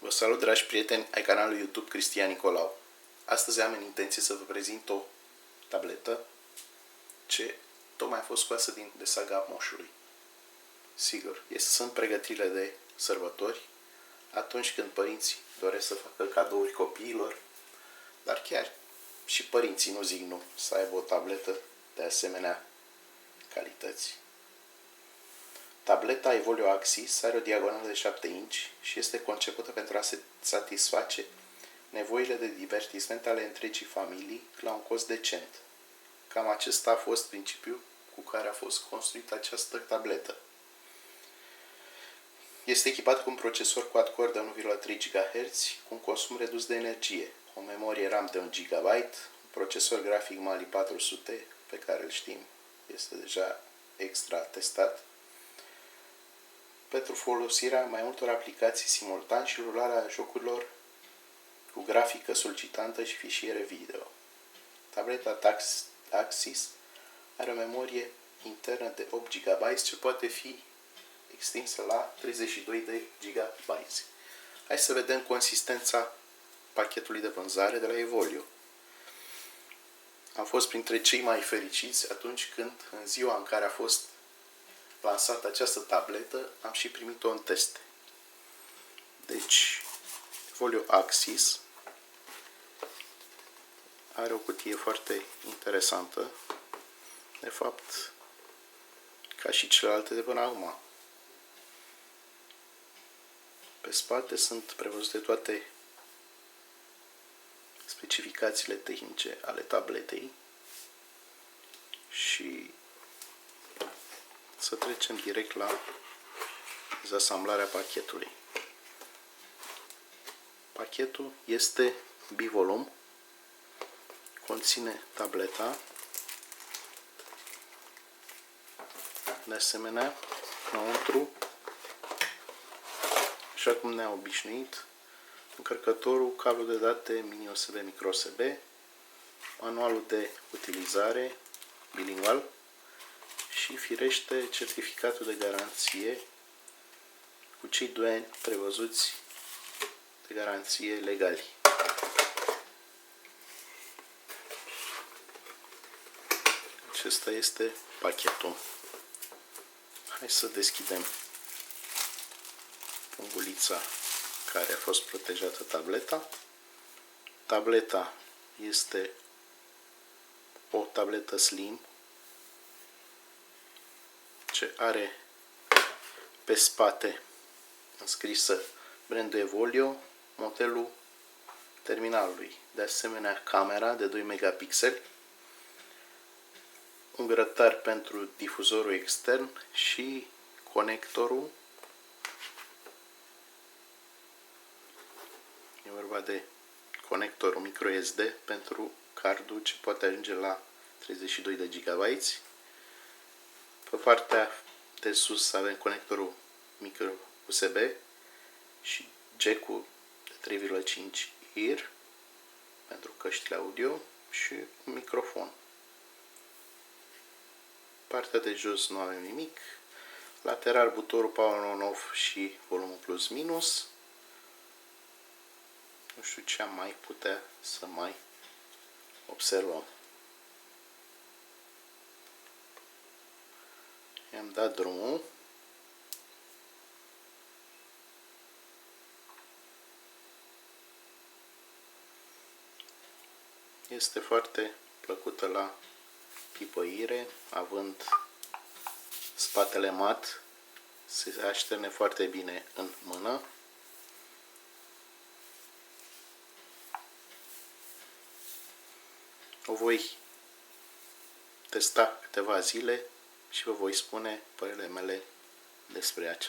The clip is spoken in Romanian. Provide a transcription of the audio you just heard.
Vă salut, dragi prieteni ai canalului YouTube Cristian Nicolau. Astăzi am în intenție să vă prezint o tabletă ce tocmai a fost scoasă de saga moșului. Sigur, sunt pregătirile de sărbători, atunci când părinții doresc să facă cadouri copiilor, dar chiar și părinții nu zic nu să aibă o tabletă de asemenea calități. Tableta Evolio Axis are o diagonală de 7 inch și este concepută pentru a se satisface nevoile de divertisment ale întregii familii la un cost decent. Cam acesta a fost principiul cu care a fost construită această tabletă. Este echipat cu un procesor quad-core de 1,3 GHz cu un consum redus de energie, o memorie RAM de 1 GB, un procesor grafic Mali 400, pe care îl știm, este deja extra testat, pentru folosirea mai multor aplicații simultan și rularea jocurilor cu grafică solicitantă și fișiere video. Tableta Axis are o memorie internă de 8 GB ce poate fi extinsă la 32 de GB. Hai să vedem consistența pachetului de vânzare de la Evolio. Am fost printre cei mai fericiți atunci când, în ziua în care a fost lansată această tabletă, am și primit-o în teste. Deci, Evolio Axis are o cutie foarte interesantă, de fapt, ca și celelalte de până acum. Pe spate sunt prevăzute toate specificațiile tehnice ale tabletei și să trecem direct la dezasamblarea pachetului. Pachetul este bivolum, conține tableta, de asemenea, înăuntru, așa cum ne-a obișnuit, încărcătorul, cablu de date mini USB, micro USB, manualul de utilizare bilingual și, firește, certificatul de garanție cu cei 2 ani prevăzuți de garanție legali. Acesta este pachetul. Hai să deschidem pungulița care a fost protejată tableta. Tableta este o tabletă slim ce are pe spate înscrisă brandul Evolio, modelul terminalului, de asemenea camera de 2 megapixeli, un grătar pentru difuzorul extern și conectorul. E vorba de conectorul microSD pentru cardul ce poate ajunge la 32 de GB. Pe partea de sus avem conectorul micro USB și jack-ul de 3,5 IR pentru căștile audio și un microfon. Partea de jos nu avem nimic. Lateral butonul power on-off și volumul plus-minus. Nu știu ce am mai putea să mai observăm. I-am dat drumul. Este foarte plăcută la pipăire, având spatele mat, se așterne foarte bine în mână. O voi testa câteva zile și vă voi spune părerile mele despre aceasta.